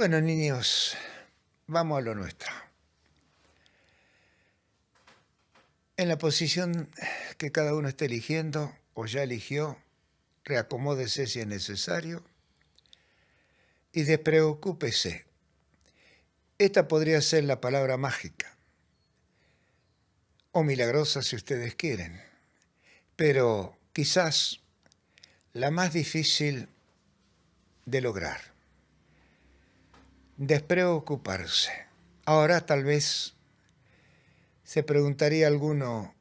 Bueno, niños, vamos a lo nuestro. En la posición que cada uno esté eligiendo o ya eligió, reacomódese si es necesario y despreocúpese. Esta podría ser la palabra mágica o milagrosa si ustedes quieren, pero quizás la más difícil de lograr. Despreocuparse. Ahora tal vez se preguntaría alguno,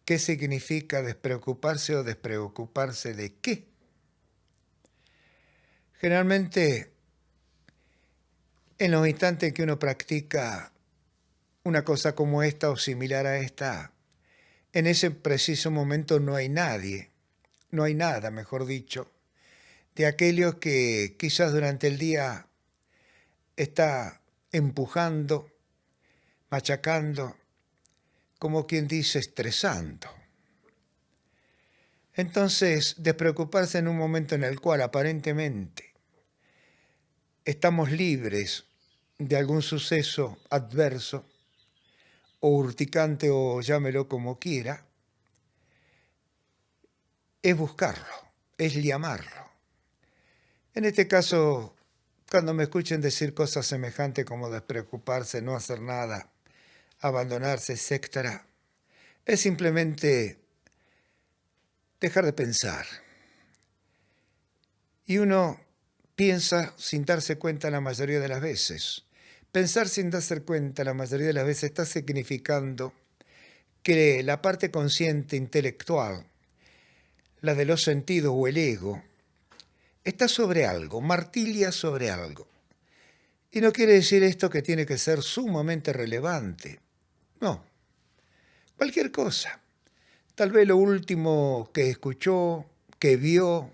¿qué significa despreocuparse o despreocuparse de qué? Generalmente, en los instantes que uno practica una cosa como esta o similar a esta, en ese preciso momento no hay nadie, no hay nada, mejor dicho, de aquello que quizás durante el día está empujando, machacando, como quien dice, estresando. Entonces, despreocuparse en un momento en el cual aparentemente estamos libres de algún suceso adverso o urticante o llámelo como quiera, es buscarlo, es llamarlo. En este caso, cuando me escuchen decir cosas semejantes como despreocuparse, no hacer nada, abandonarse, etc., es simplemente dejar de pensar. Y uno piensa sin darse cuenta la mayoría de las veces. Pensar sin darse cuenta la mayoría de las veces está significando que la parte consciente intelectual, la de los sentidos o el ego, está sobre algo, martilla sobre algo. Y no quiere decir esto que tiene que ser sumamente relevante. No, cualquier cosa. Tal vez lo último que escuchó, que vio,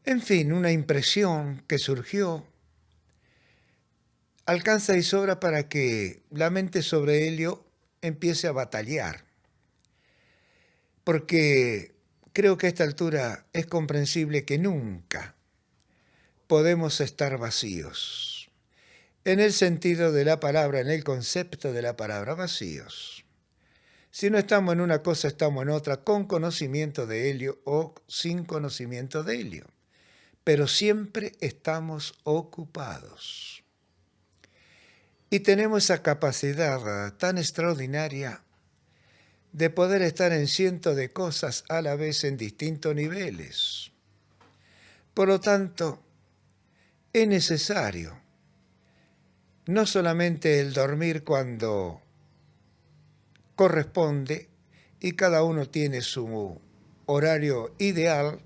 en fin, una impresión que surgió, alcanza y sobra para que la mente sobre ello empiece a batallar. Porque creo que a esta altura es comprensible que nunca podemos estar vacíos. En el sentido de la palabra, en el concepto de la palabra, vacíos. Si no estamos en una cosa, estamos en otra, con conocimiento de ello o sin conocimiento de ello. Pero siempre estamos ocupados. Y tenemos esa capacidad tan extraordinaria de poder estar en cientos de cosas a la vez en distintos niveles. Por lo tanto, es necesario no solamente el dormir cuando corresponde y cada uno tiene su horario ideal,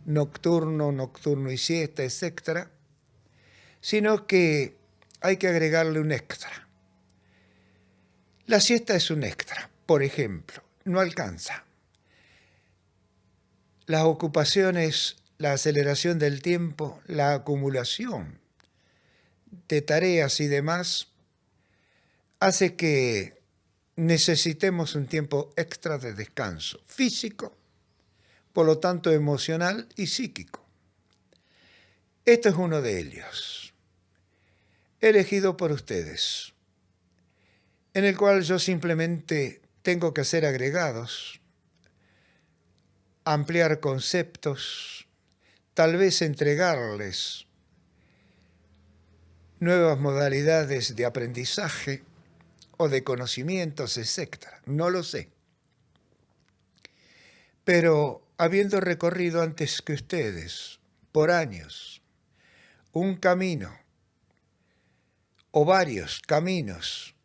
nocturno y siesta, etc., sino que hay que agregarle un extra. La siesta es un extra, por ejemplo, no alcanza. Las ocupaciones, la aceleración del tiempo, la acumulación de tareas y demás, hace que necesitemos un tiempo extra de descanso físico, por lo tanto emocional y psíquico. Este es uno de ellos, elegido por ustedes, en el cual yo simplemente tengo que hacer agregados, ampliar conceptos, tal vez entregarles nuevas modalidades de aprendizaje o de conocimientos, etc. No lo sé. Pero habiendo recorrido antes que ustedes, por años, un camino o varios caminos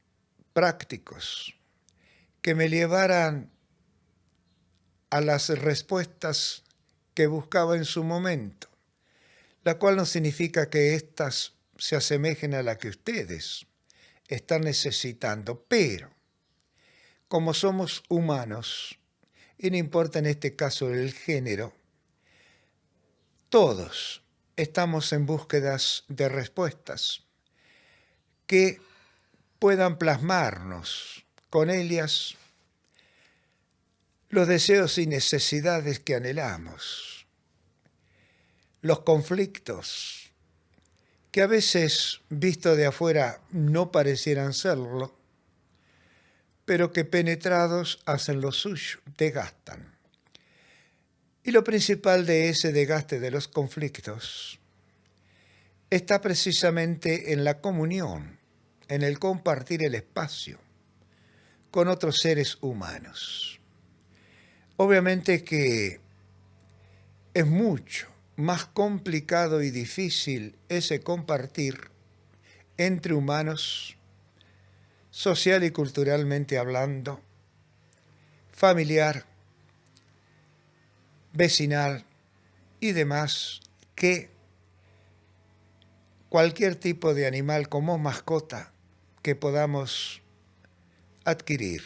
prácticos que me llevaran a las respuestas que buscaba en su momento, la cual no significa que éstas se asemejen a la que ustedes están necesitando, pero como somos humanos, y no importa en este caso el género, todos estamos en búsquedas de respuestas que puedan plasmarnos con ellas los deseos y necesidades que anhelamos, los conflictos que a veces, visto de afuera, no parecieran serlo, pero que penetrados hacen lo suyo, desgastan. Y lo principal de ese desgaste de los conflictos está precisamente en la comunión, en el compartir el espacio con otros seres humanos. Obviamente que es mucho más complicado y difícil ese compartir entre humanos, social y culturalmente hablando, familiar, vecinal y demás, que cualquier tipo de animal como mascota que podamos adquirir.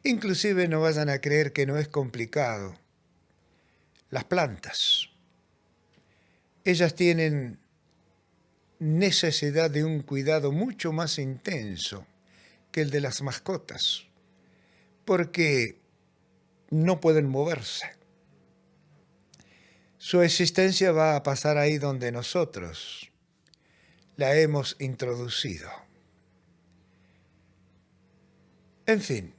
Inclusive no vayan a creer que no es complicado. Las plantas, ellas tienen necesidad de un cuidado mucho más intenso que el de las mascotas, porque no pueden moverse. Su existencia va a pasar ahí donde nosotros la hemos introducido. En fin,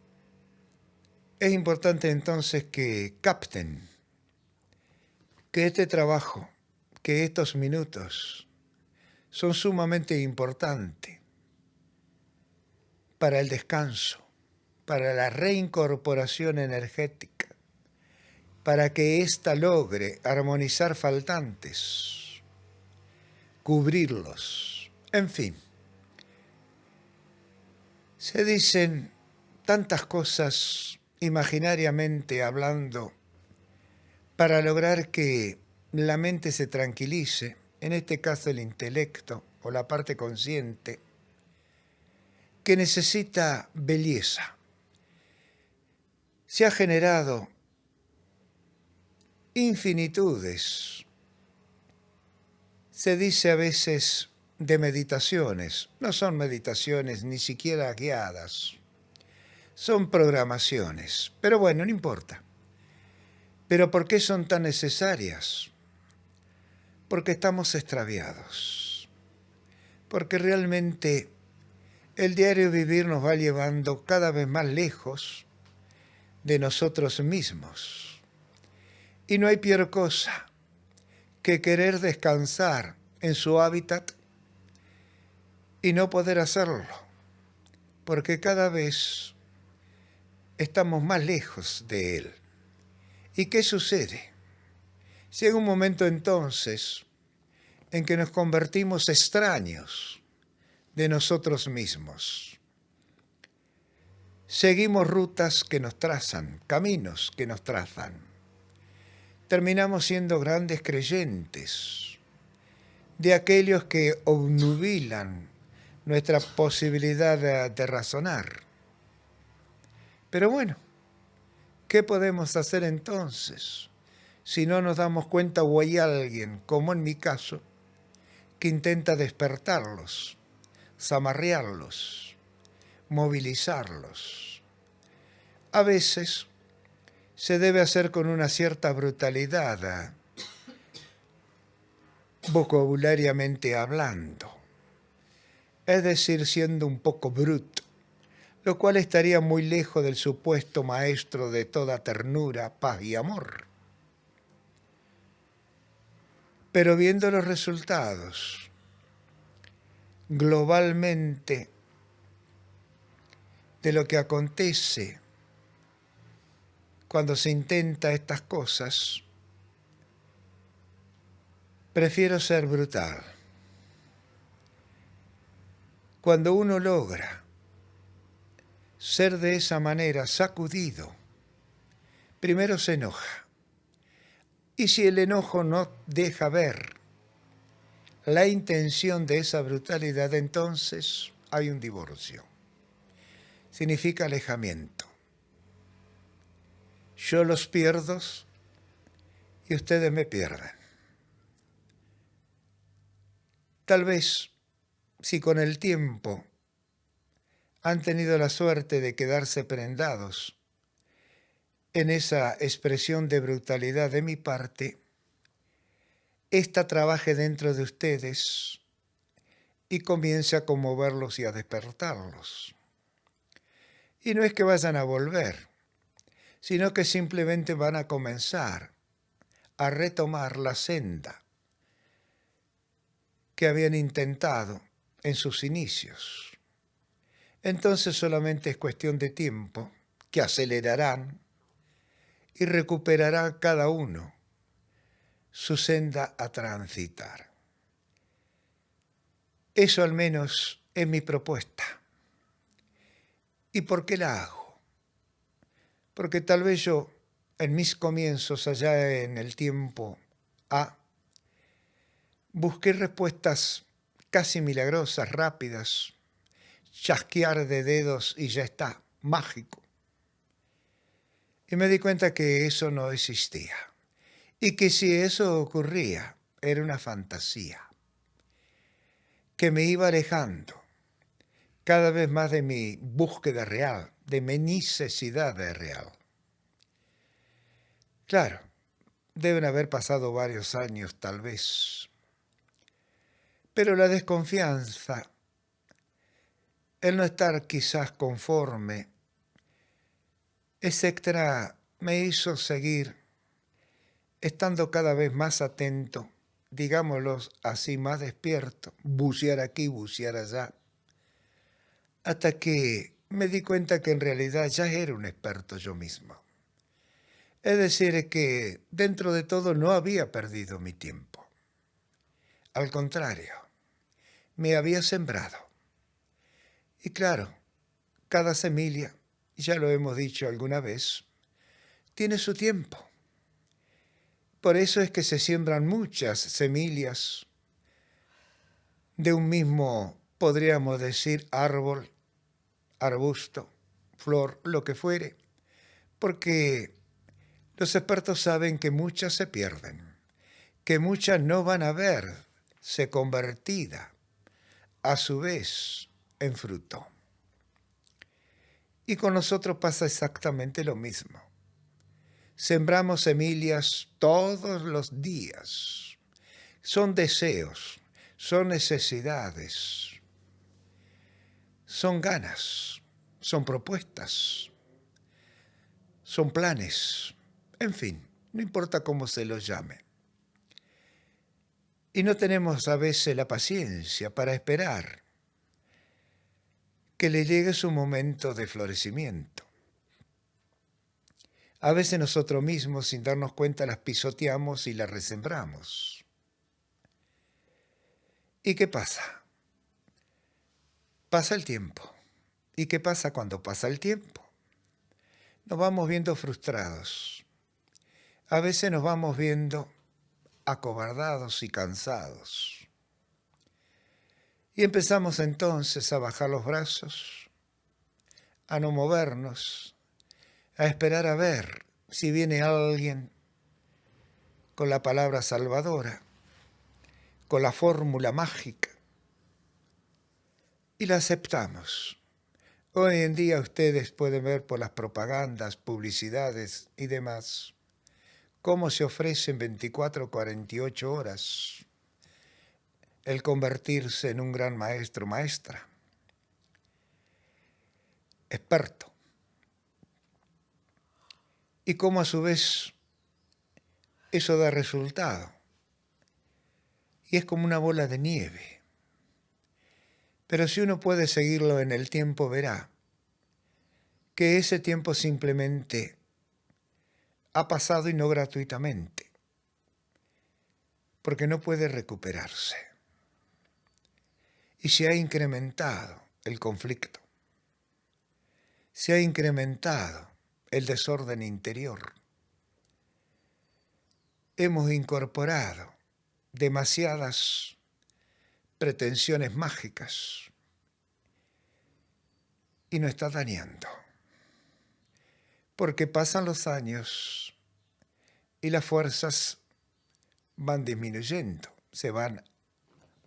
es importante entonces que capten que este trabajo, que estos minutos son sumamente importantes para el descanso, para la reincorporación energética, para que ésta logre armonizar faltantes, cubrirlos, en fin. Se dicen tantas cosas imaginariamente hablando para lograr que la mente se tranquilice, en este caso el intelecto o la parte consciente, que necesita belleza. Se ha generado infinitudes, se dice a veces, de meditaciones. No son meditaciones ni siquiera guiadas, son programaciones. Pero bueno, no importa. ¿Pero por qué son tan necesarias? Porque estamos extraviados. Porque realmente el diario vivir nos va llevando cada vez más lejos de nosotros mismos. Y no hay peor cosa que querer descansar en su hábitat y no poder hacerlo, porque cada vez estamos más lejos de él. ¿Y qué sucede? Llega un momento entonces en que nos convertimos extraños de nosotros mismos. Seguimos rutas que nos trazan, caminos que nos trazan. Terminamos siendo grandes creyentes de aquellos que obnubilan nuestra posibilidad de razonar. Pero bueno, ¿qué podemos hacer entonces si no nos damos cuenta o hay alguien, como en mi caso, que intenta despertarlos, zamarrearlos, movilizarlos? A veces se debe hacer con una cierta brutalidad, vocabulariamente hablando, es decir, siendo un poco bruto, lo cual estaría muy lejos del supuesto maestro de toda ternura, paz y amor. Pero viendo los resultados globalmente de lo que acontece cuando se intenta estas cosas, prefiero ser brutal. Cuando uno logra ser de esa manera sacudido, primero se enoja. Y si el enojo no deja ver la intención de esa brutalidad, entonces hay un divorcio. Significa alejamiento. Yo los pierdo y ustedes me pierden. Tal vez, si con el tiempo han tenido la suerte de quedarse prendados en esa expresión de brutalidad de mi parte, ésta trabaje dentro de ustedes y comience a conmoverlos y a despertarlos. Y no es que vayan a volver, sino que simplemente van a comenzar a retomar la senda que habían intentado en sus inicios. Entonces solamente es cuestión de tiempo que acelerarán y recuperará cada uno su senda a transitar. Eso al menos es mi propuesta. ¿Y por qué la hago? Porque tal vez yo, en mis comienzos allá en el tiempo A, busqué respuestas casi milagrosas, rápidas, chasquear de dedos y ya está, mágico. Y me di cuenta que eso no existía. Y que si eso ocurría, era una fantasía, que me iba alejando cada vez más de mi búsqueda real, de mi necesidad de real. Claro, deben haber pasado varios años tal vez, pero la desconfianza, el no estar quizás conforme, etcétera, me hizo seguir estando cada vez más atento, digámoslo así, más despierto, bucear aquí, bucear allá, hasta que me di cuenta que en realidad ya era un experto yo mismo. Es decir, que dentro de todo no había perdido mi tiempo. Al contrario, me había sembrado. Y claro, cada semilla, ya lo hemos dicho alguna vez, tiene su tiempo. Por eso es que se siembran muchas semillas de un mismo, podríamos decir, árbol, arbusto, flor, lo que fuere, porque los expertos saben que muchas se pierden, que muchas no van a verse convertida a su vez en fruto. Y con nosotros pasa exactamente lo mismo. Sembramos semillas todos los días. Son deseos, son necesidades, son ganas, son propuestas, son planes, en fin, no importa cómo se los llame. Y no tenemos a veces la paciencia para esperar que le llegue su momento de florecimiento. A veces nosotros mismos, sin darnos cuenta, las pisoteamos y las resembramos. ¿Y qué pasa? Pasa el tiempo. ¿Y qué pasa cuando pasa el tiempo? Nos vamos viendo frustrados. A veces nos vamos viendo acobardados y cansados. Y empezamos entonces a bajar los brazos, a no movernos, a esperar a ver si viene alguien con la palabra salvadora, con la fórmula mágica, y la aceptamos. Hoy en día ustedes pueden ver por las propagandas, publicidades y demás cómo se ofrece en 24 o 48 horas el convertirse en un gran maestro o maestra, experto. Y cómo a su vez eso da resultado. Y es como una bola de nieve. Pero si uno puede seguirlo en el tiempo, verá que ese tiempo simplemente ha pasado y no gratuitamente, porque no puede recuperarse. Y se ha incrementado el conflicto, se ha incrementado el desorden interior. Hemos incorporado demasiadas pretensiones mágicas y nos está dañando. Porque pasan los años y las fuerzas van disminuyendo, se van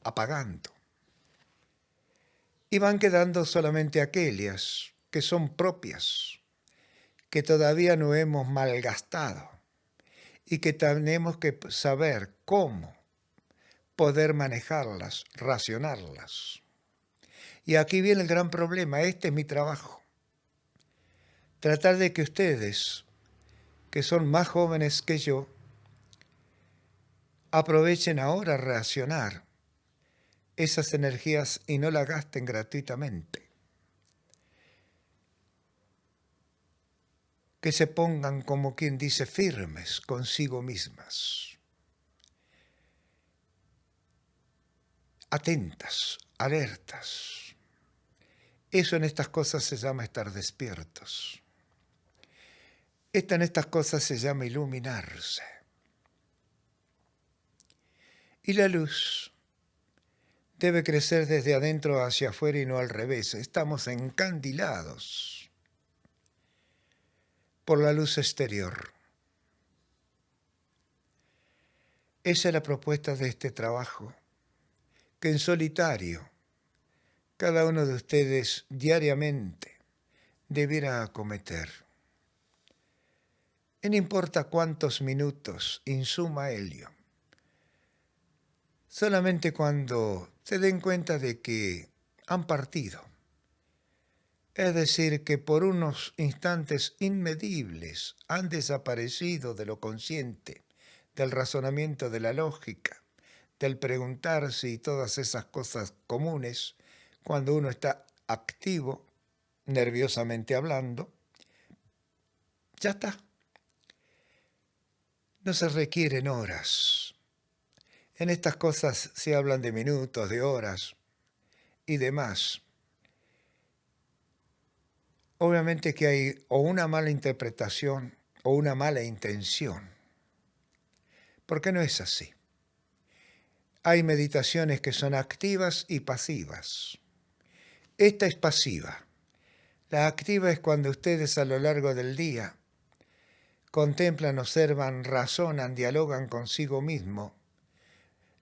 apagando. Y van quedando solamente aquellas que son propias, que todavía no hemos malgastado y que tenemos que saber cómo poder manejarlas, racionarlas. Y aquí viene el gran problema, este es mi trabajo. Tratar de que ustedes, que son más jóvenes que yo, aprovechen ahora a racionar esas energías y no las gasten gratuitamente. Que se pongan, como quien dice, firmes consigo mismas, atentas, alertas. Eso en estas cosas se llama estar despiertos. En estas cosas se llama iluminarse. Y la luz debe crecer desde adentro hacia afuera y no al revés. Estamos encandilados por la luz exterior. Esa es la propuesta de este trabajo, que en solitario cada uno de ustedes diariamente debiera acometer. Y no importa cuántos minutos insuma helio, solamente cuando se den cuenta de que han partido, es decir, que por unos instantes inmedibles han desaparecido de lo consciente, del razonamiento, de la lógica, del preguntarse y todas esas cosas comunes, cuando uno está activo, nerviosamente hablando, ya está. No se requieren horas. En estas cosas se hablan de minutos, de horas y demás. Obviamente que hay o una mala interpretación o una mala intención, porque no es así. Hay meditaciones que son activas y pasivas. Esta es pasiva. La activa es cuando ustedes a lo largo del día contemplan, observan, razonan, dialogan consigo mismo,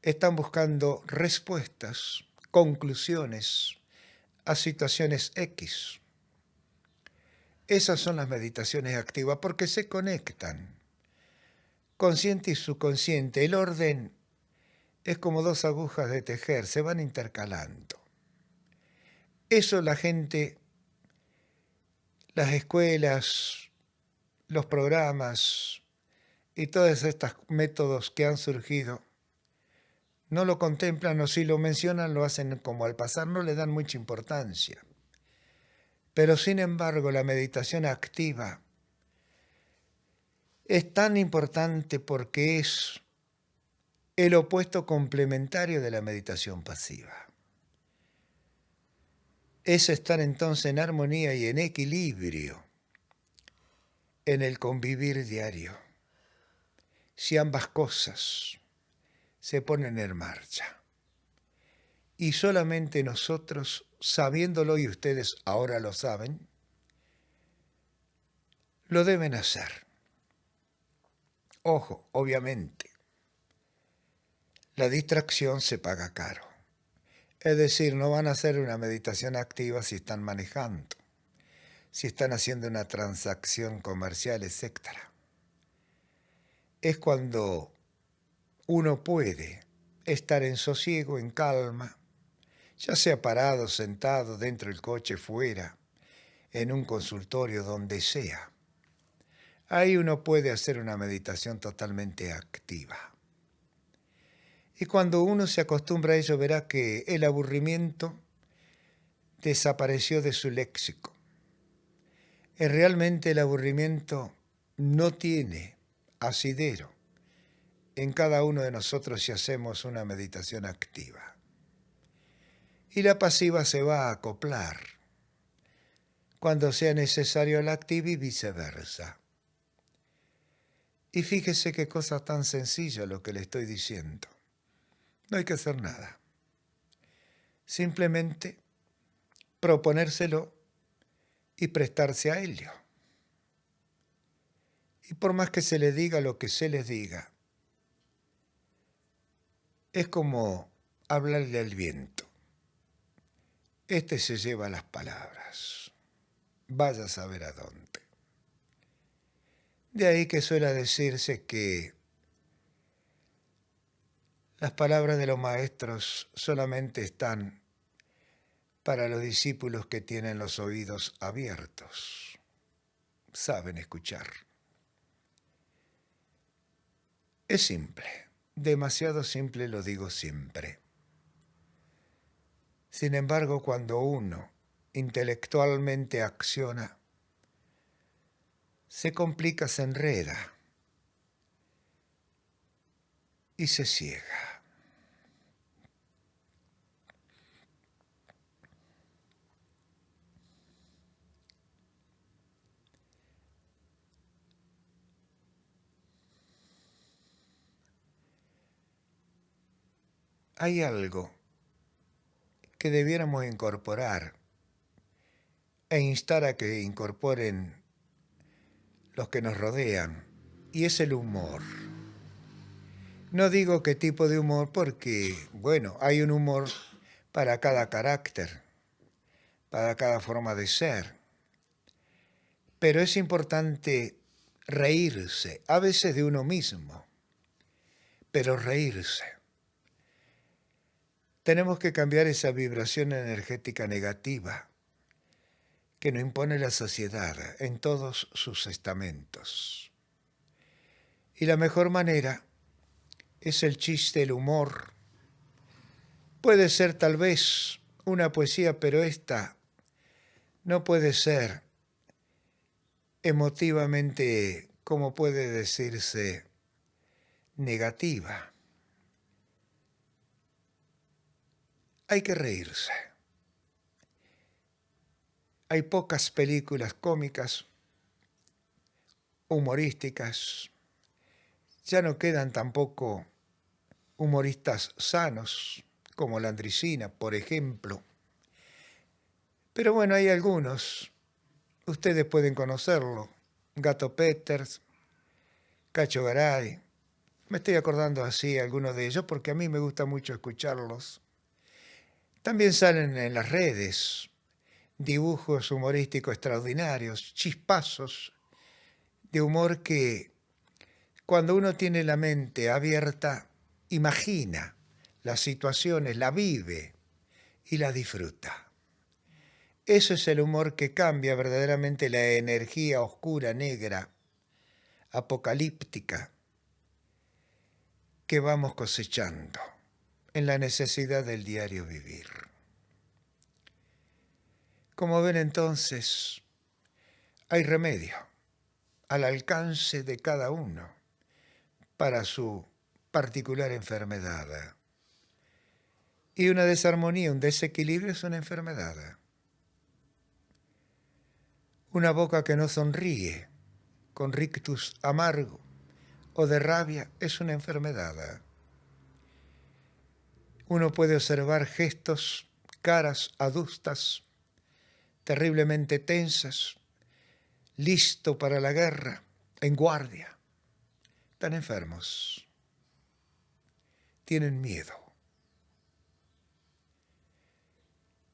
están buscando respuestas, conclusiones a situaciones X. Esas son las meditaciones activas porque se conectan, consciente y subconsciente. El orden es como dos agujas de tejer, se van intercalando. Eso la gente, las escuelas, los programas y todos estos métodos que han surgido no lo contemplan, o si lo mencionan lo hacen como al pasar, no le dan mucha importancia. Pero sin embargo la meditación activa es tan importante porque es el opuesto complementario de la meditación pasiva. Es estar entonces en armonía y en equilibrio en el convivir diario. Si ambas cosas se ponen en marcha. Y solamente nosotros, sabiéndolo, y ustedes ahora lo saben, lo deben hacer. Ojo, obviamente, la distracción se paga caro. Es decir, no van a hacer una meditación activa si están manejando, si están haciendo una transacción comercial, etc. Es cuando uno puede estar en sosiego, en calma, ya sea parado, sentado, dentro del coche, fuera, en un consultorio, donde sea. Ahí uno puede hacer una meditación totalmente activa. Y cuando uno se acostumbra a ello, verá que el aburrimiento desapareció de su léxico. Realmente el aburrimiento no tiene asidero en cada uno de nosotros si hacemos una meditación activa. Y la pasiva se va a acoplar cuando sea necesario la activa y viceversa. Y fíjese qué cosa tan sencilla lo que le estoy diciendo. No hay que hacer nada. Simplemente proponérselo y prestarse a ello. Y por más que se le diga lo que se les diga, es como hablarle al viento. Este se lleva las palabras. Vaya a saber a dónde. De ahí que suele decirse que Las palabras de los maestros solamente están para los discípulos que tienen los oídos abiertos, saben escuchar. Es simple, demasiado simple, lo digo siempre. Sin embargo, cuando uno intelectualmente acciona, se complica, se enreda y se ciega. Hay algo que debiéramos incorporar e instar a que incorporen los que nos rodean, y es el humor. No digo qué tipo de humor porque, bueno, hay un humor para cada carácter, para cada forma de ser, pero es importante reírse, a veces de uno mismo, pero reírse. Tenemos que cambiar esa vibración energética negativa que nos impone la sociedad en todos sus estamentos. Y la mejor manera es el chiste, el humor. Puede ser tal vez una poesía, pero esta no puede ser emotivamente, como puede decirse, negativa. Hay que reírse. Hay pocas películas cómicas, humorísticas. Ya no quedan tampoco humoristas sanos, como Landricina, por ejemplo. Pero bueno, hay algunos. Ustedes pueden conocerlo. Gato Peters, Cacho Garay. Me estoy acordando así algunos de ellos porque a mí me gusta mucho escucharlos. También salen en las redes dibujos humorísticos extraordinarios, chispazos de humor que cuando uno tiene la mente abierta, imagina las situaciones, la vive y la disfruta. Eso es el humor que cambia verdaderamente la energía oscura, negra, apocalíptica que vamos cosechando en la necesidad del diario vivir. Como ven entonces, hay remedio al alcance de cada uno para su particular enfermedad. Y una desarmonía, un desequilibrio es una enfermedad. Una boca que no sonríe, con rictus amargo o de rabia, es una enfermedad. Uno puede observar gestos, caras adustas, terriblemente tensas, listo para la guerra, en guardia. Están enfermos, tienen miedo.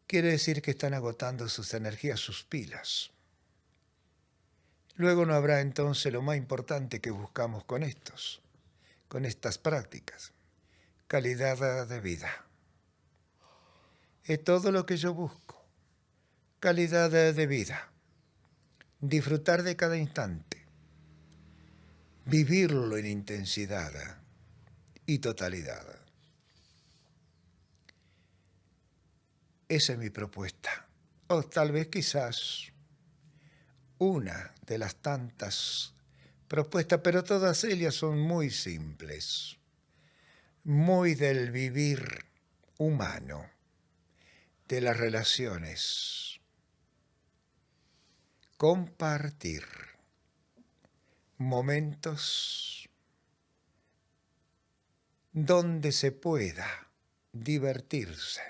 Quiere decir que están agotando sus energías, sus pilas. Luego no habrá entonces lo más importante que buscamos con estas prácticas, calidad de vida. Es todo lo que yo busco, calidad de vida, disfrutar de cada instante, vivirlo en intensidad y totalidad. Esa es mi propuesta, o tal vez quizás una de las tantas propuestas, pero todas ellas son muy simples, muy del vivir humano, de las relaciones. Compartir momentos donde se pueda divertirse,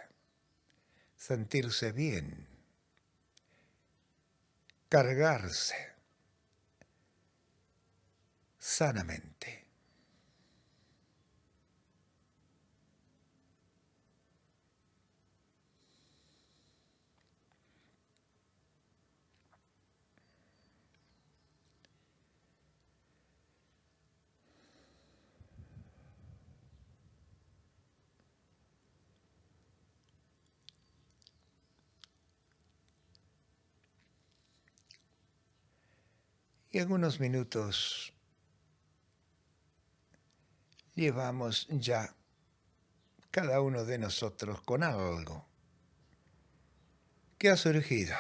sentirse bien, cargarse sanamente. Y algunos minutos llevamos ya cada uno de nosotros con algo que ha surgido.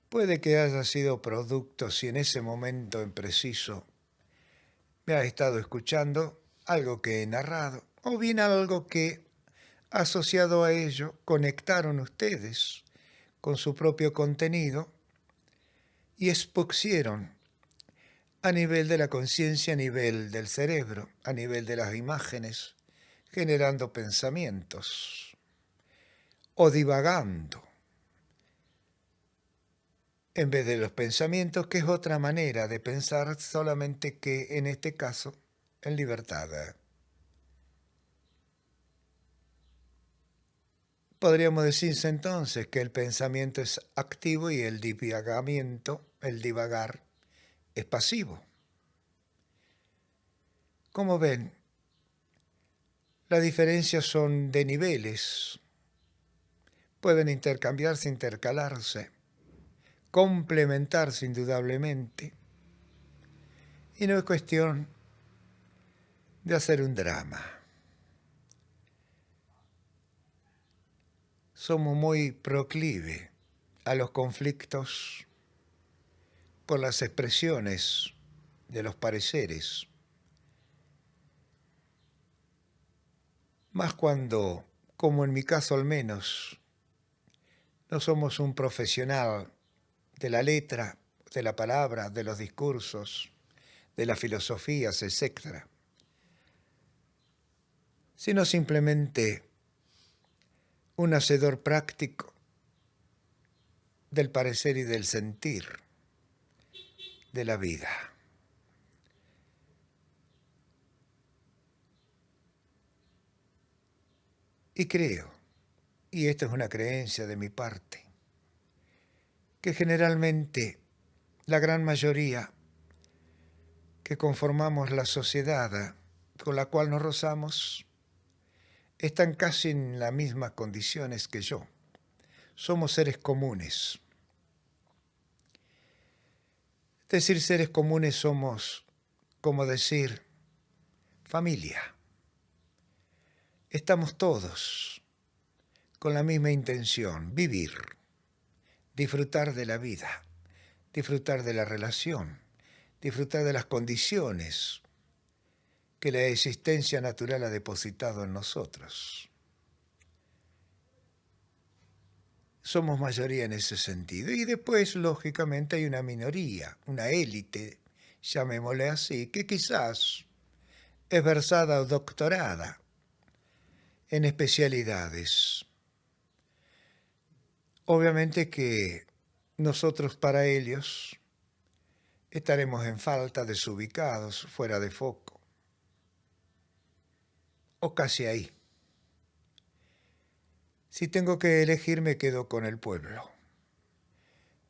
Puede que haya sido producto, si en ese momento en preciso me ha estado escuchando, algo que he narrado, o bien algo que, asociado a ello, conectaron ustedes con su propio contenido y expusieron a nivel de la conciencia, a nivel del cerebro, a nivel de las imágenes, generando pensamientos o divagando en vez de los pensamientos, que es otra manera de pensar, solamente que en este caso en libertad. Podríamos decirse entonces que el pensamiento es activo y el divagamiento, el divagar, es pasivo. Como ven, las diferencias son de niveles, pueden intercambiarse, intercalarse, complementarse indudablemente, y no es cuestión de hacer un drama. Somos muy proclive a los conflictos por las expresiones de los pareceres, más cuando, como en mi caso al menos, no somos un profesional de la letra, de la palabra, de los discursos, de las filosofías, etc., sino simplemente un hacedor práctico del parecer y del sentir de la vida. Y creo, y esta es una creencia de mi parte, que generalmente la gran mayoría que conformamos la sociedad con la cual nos rozamos están casi en las mismas condiciones que yo. Somos seres comunes. Decir seres comunes somos como decir familia. Estamos todos con la misma intención, vivir, disfrutar de la vida, disfrutar de la relación, disfrutar de las condiciones que la existencia natural ha depositado en nosotros. Somos mayoría en ese sentido. Y después, lógicamente, hay una minoría, una élite, llamémosle así, que quizás es versada o doctorada en especialidades. Obviamente que nosotros para ellos estaremos en falta, desubicados, fuera de foco, o casi ahí. Si tengo que elegir, me quedo con el pueblo.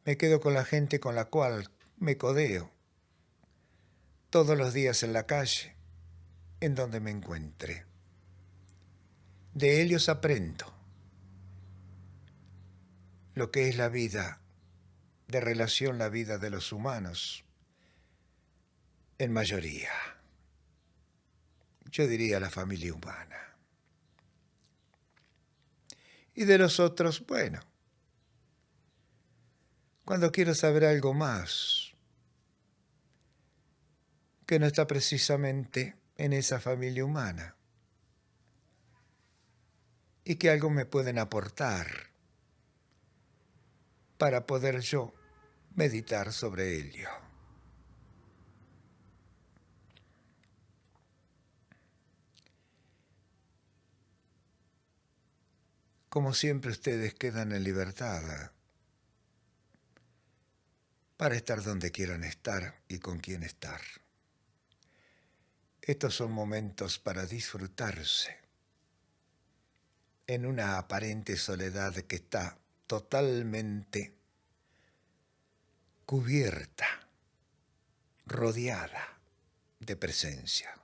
Me quedo con la gente con la cual me codeo todos los días en la calle, en donde me encuentre. De ellos aprendo lo que es la vida de relación, la vida de los humanos, en mayoría. Yo diría la familia humana. Y de los otros, bueno, cuando quiero saber algo más, que no está precisamente en esa familia humana, y que algo me pueden aportar para poder yo meditar sobre ello. Como siempre, ustedes quedan en libertad para estar donde quieran estar y con quién estar. Estos son momentos para disfrutarse en una aparente soledad que está totalmente cubierta, rodeada de presencia.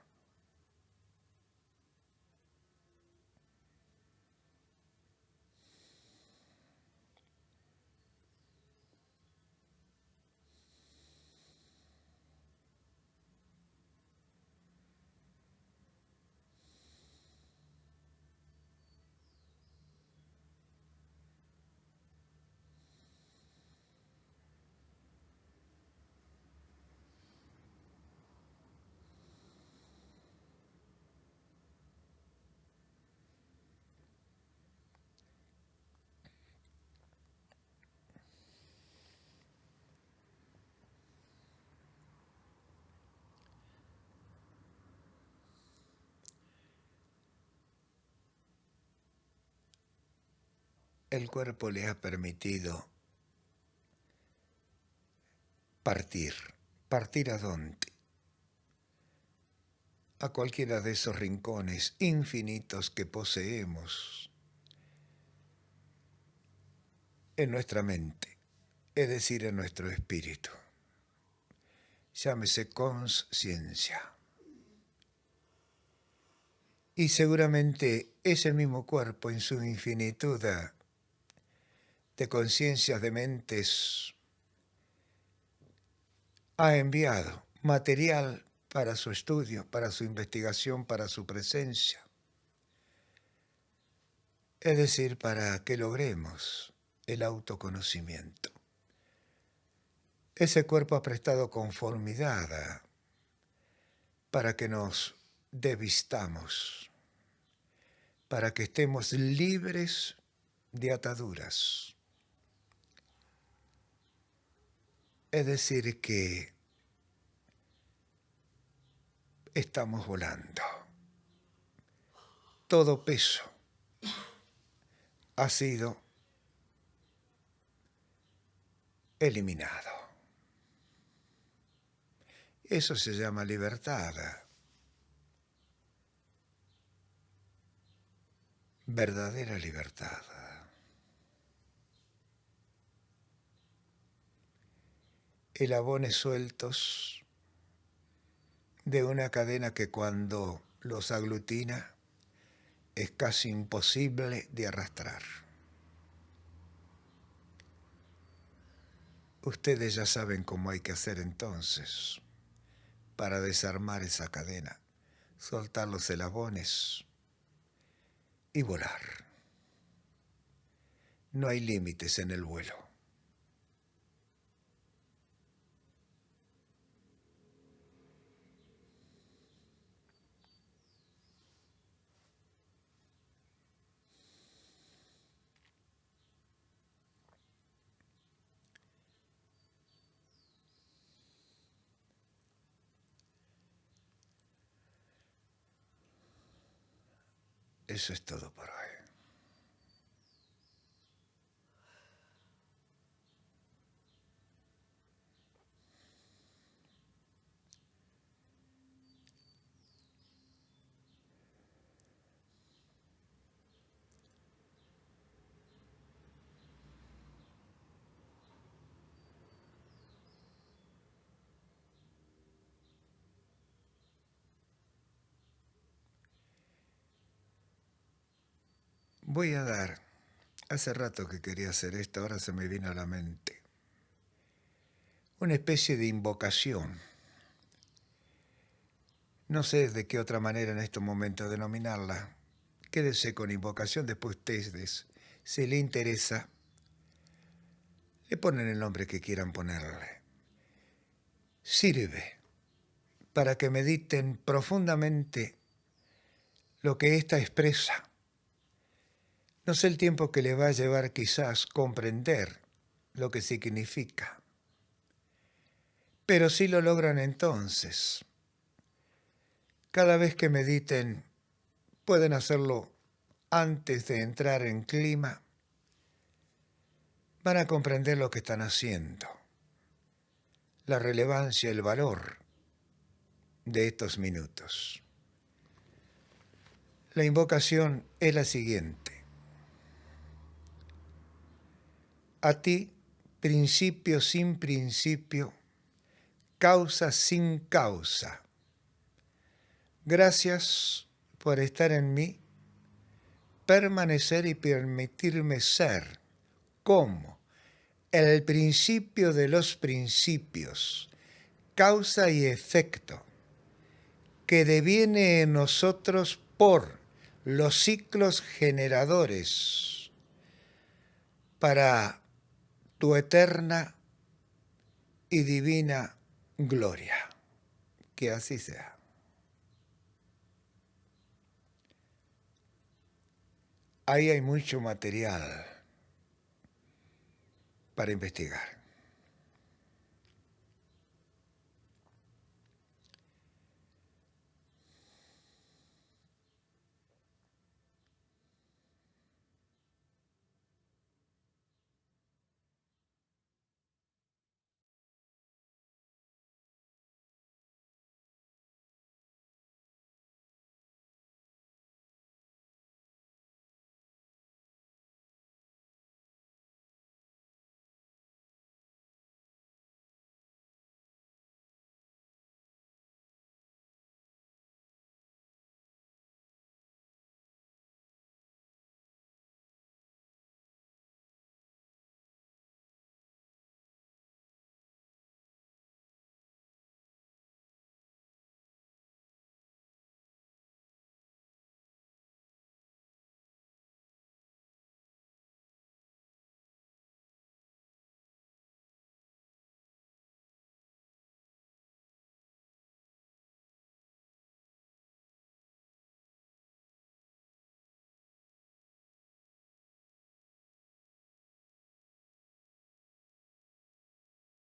el cuerpo le ha permitido partir. ¿Partir a dónde? A cualquiera de esos rincones infinitos que poseemos en nuestra mente, es decir, en nuestro espíritu. Llámese consciencia. Y seguramente ese mismo cuerpo en su infinitud de conciencias, de mentes, ha enviado material para su estudio, para su investigación, para su presencia. Es decir, para que logremos el autoconocimiento. Ese cuerpo ha prestado conformidad para que nos desvistamos, para que estemos libres de ataduras. Es decir, que estamos volando. Todo peso ha sido eliminado. Eso se llama libertad. Verdadera libertad. Eslabones sueltos de una cadena que cuando los aglutina es casi imposible de arrastrar. Ustedes ya saben cómo hay que hacer entonces para desarmar esa cadena, soltar los eslabones y volar. No hay límites en el vuelo. Eso es todo por hoy. Voy a dar, hace rato que quería hacer esto, ahora se me vino a la mente, una especie de invocación. No sé de qué otra manera en estos momentos denominarla. Quédese con invocación, después ustedes, si le interesa, le ponen el nombre que quieran ponerle. Sirve para que mediten profundamente lo que ésta expresa. No sé el tiempo que le va a llevar quizás comprender lo que significa, pero si lo logran entonces, cada vez que mediten, pueden hacerlo antes de entrar en clima, van a comprender lo que están haciendo, la relevancia, el valor de estos minutos. La invocación es la siguiente. A ti, principio sin principio, causa sin causa. Gracias por estar en mí, permanecer y permitirme ser como el principio de los principios, causa y efecto, que deviene en nosotros por los ciclos generadores para tu eterna y divina gloria. Que así sea. Ahí hay mucho material para investigar.